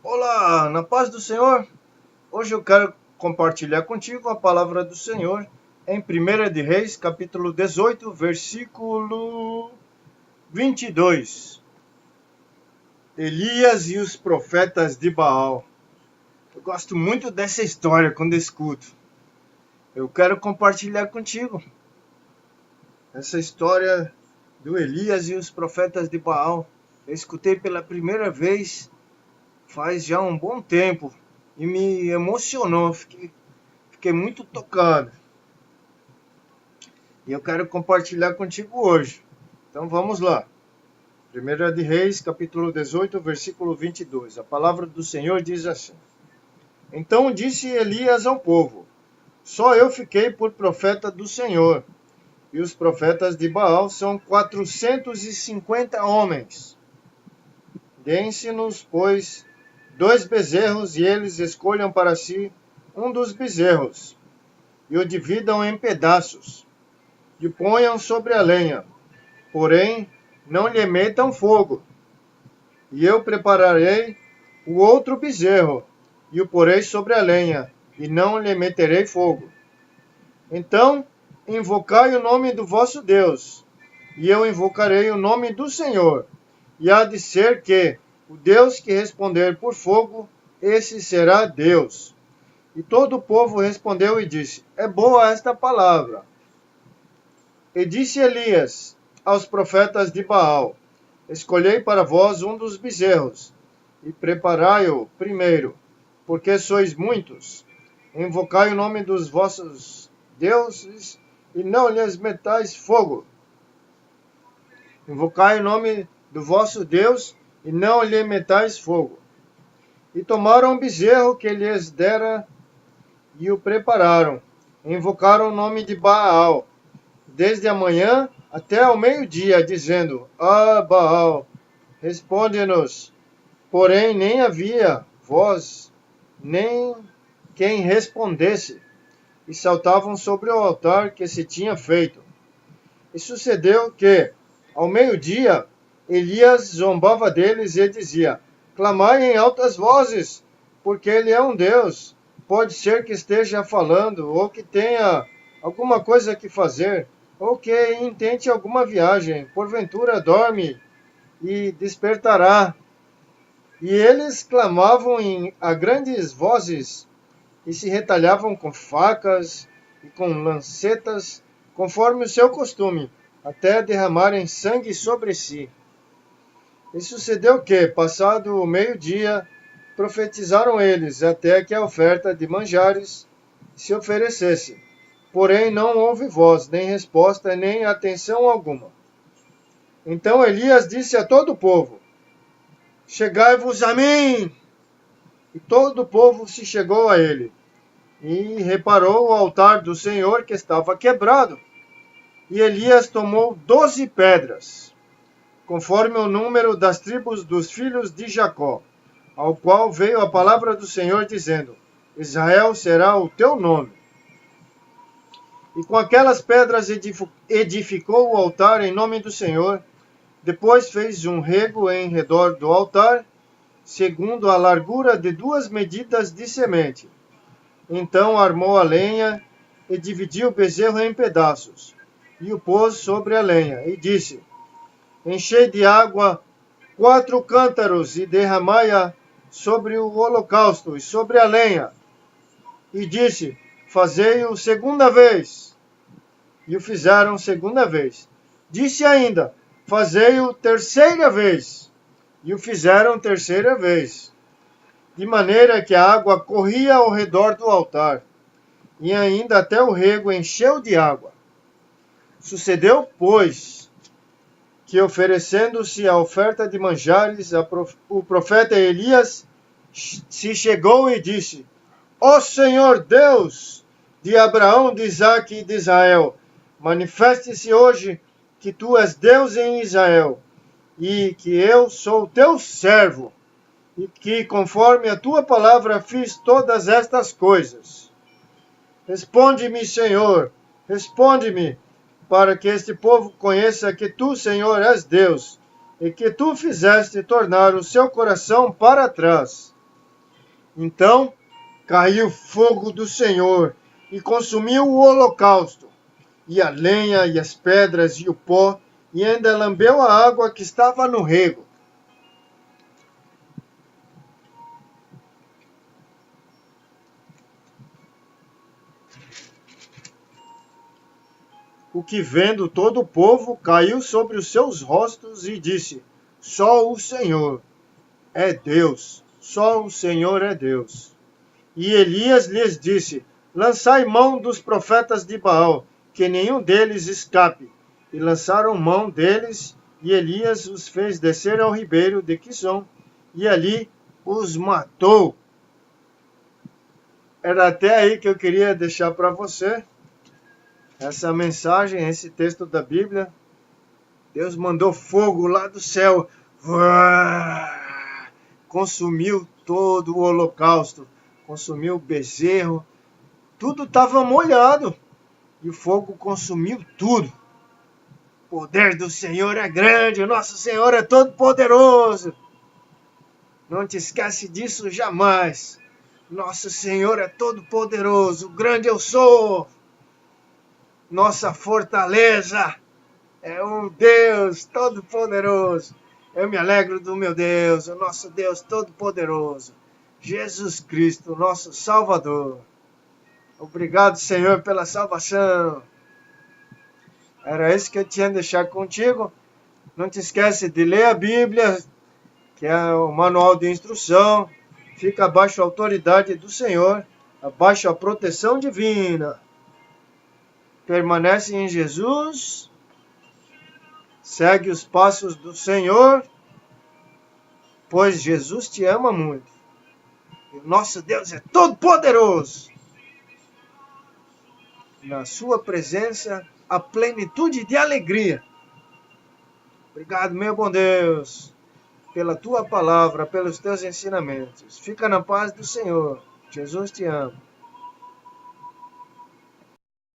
Olá, na paz do Senhor. Hoje eu quero compartilhar contigo a palavra do Senhor em 1 de Reis, capítulo 18, versículo 22. Elias e os profetas de Baal. Eu gosto muito dessa história quando escuto. Eu quero compartilhar contigo essa história do Elias e os profetas de Baal. Eu escutei pela primeira vez faz já um bom tempo e me emocionou. Fiquei muito tocado. E eu quero compartilhar contigo hoje. Então vamos lá. 1 de Reis, capítulo 18, versículo 22. A palavra do Senhor diz assim: Então disse Elias ao povo: Só eu fiquei por profeta do Senhor, e os profetas de Baal são 450 homens. Deem-se-nos, pois, 2 bezerros, e eles escolham para si um dos bezerros, e o dividam em pedaços, e o ponham sobre a lenha, porém não lhe metam fogo. E eu prepararei o outro bezerro, e o porei sobre a lenha, e não lhe meterei fogo. Então invocai o nome do vosso Deus, e eu invocarei o nome do Senhor. E há de ser que o Deus que responder por fogo, esse será Deus. E todo o povo respondeu e disse: É boa esta palavra. E disse Elias aos profetas de Baal: Escolhei para vós um dos bezerros, e preparai-o primeiro, porque sois muitos. Invocai o nome dos vossos deuses, e não lhes metais fogo. Invocai o nome do vosso Deus, e não lhe metais fogo. E tomaram o bezerro que lhes dera, e o prepararam. Invocaram o nome de Baal, desde a manhã até ao meio-dia, dizendo: Baal, responde-nos. Porém, nem havia voz, nem quem respondesse, e saltavam sobre o altar que se tinha feito. E sucedeu que, ao meio-dia, Elias zombava deles e dizia: Clamai em altas vozes, porque ele é um Deus. Pode ser que esteja falando, ou que tenha alguma coisa que fazer, ou que intente alguma viagem. Porventura dorme e despertará. E eles clamavam a grandes vozes e se retalhavam com facas e com lancetas, conforme o seu costume, até derramarem sangue sobre si. E sucedeu que, passado o meio-dia, profetizaram eles, até que a oferta de manjares se oferecesse. Porém não houve voz, nem resposta, nem atenção alguma. Então Elias disse a todo o povo: Chegai-vos a mim! E todo o povo se chegou a ele. E reparou o altar do Senhor que estava quebrado. E Elias tomou 12 pedras, conforme o número das tribos dos filhos de Jacó, ao qual veio a palavra do Senhor, dizendo: Israel será o teu nome. E com aquelas pedras edificou o altar em nome do Senhor. Depois fez um rego em redor do altar, segundo a largura de 2 medidas de semente. Então armou a lenha e dividiu o bezerro em pedaços, e o pôs sobre a lenha, e disse: Enchei de água 4 cântaros, e derramai-a sobre o holocausto e sobre a lenha. E disse: Fazei-o segunda vez. E o fizeram segunda vez. Disse ainda: Fazei-o terceira vez. E o fizeram terceira vez. De maneira que a água corria ao redor do altar, e ainda até o rego encheu de água. Sucedeu, pois, que oferecendo-se a oferta de manjares, o profeta Elias se chegou e disse: Ó Senhor Deus de Abraão, de Isaque e de Israel, manifeste-se hoje que tu és Deus em Israel, e que eu sou teu servo, e que, conforme a tua palavra, fiz todas estas coisas. Responde-me, Senhor, responde-me, para que este povo conheça que tu, Senhor, és Deus, e que tu fizeste tornar o seu coração para trás, Então caiu fogo do Senhor e consumiu o holocausto, e a lenha, e as pedras, e o pó, e ainda lambeu a água que estava no rego. O que vendo todo o povo caiu sobre os seus rostos e disse: Só o Senhor é Deus, só o Senhor é Deus. E Elias lhes disse: Lançai mão dos profetas de Baal, que nenhum deles escape. E lançaram mão deles, e Elias os fez descer ao ribeiro de Quizom, e ali os matou. Era até aí que eu queria deixar para você essa mensagem, esse texto da Bíblia. Deus mandou fogo lá do céu, consumiu todo o holocausto, consumiu o bezerro, tudo estava molhado e o fogo consumiu tudo. O poder do Senhor é grande, o nosso Senhor é todo poderoso. Não te esquece disso jamais. Nosso Senhor é todo poderoso, grande eu sou. Nossa fortaleza é um Deus todo poderoso. Eu me alegro do meu Deus, o nosso Deus todo poderoso. Jesus Cristo, nosso Salvador. Obrigado, Senhor, pela salvação. Era isso que eu tinha de deixar contigo. Não te esquece de ler a Bíblia, que é o manual de instrução. Fica abaixo a autoridade do Senhor, abaixo a proteção divina. Permanece em Jesus. Segue os passos do Senhor, pois Jesus te ama muito. E o nosso Deus é todo poderoso. Na sua presença, a plenitude de alegria. Obrigado, meu bom Deus, pela tua palavra, pelos teus ensinamentos. Fica na paz do Senhor. Jesus te ama.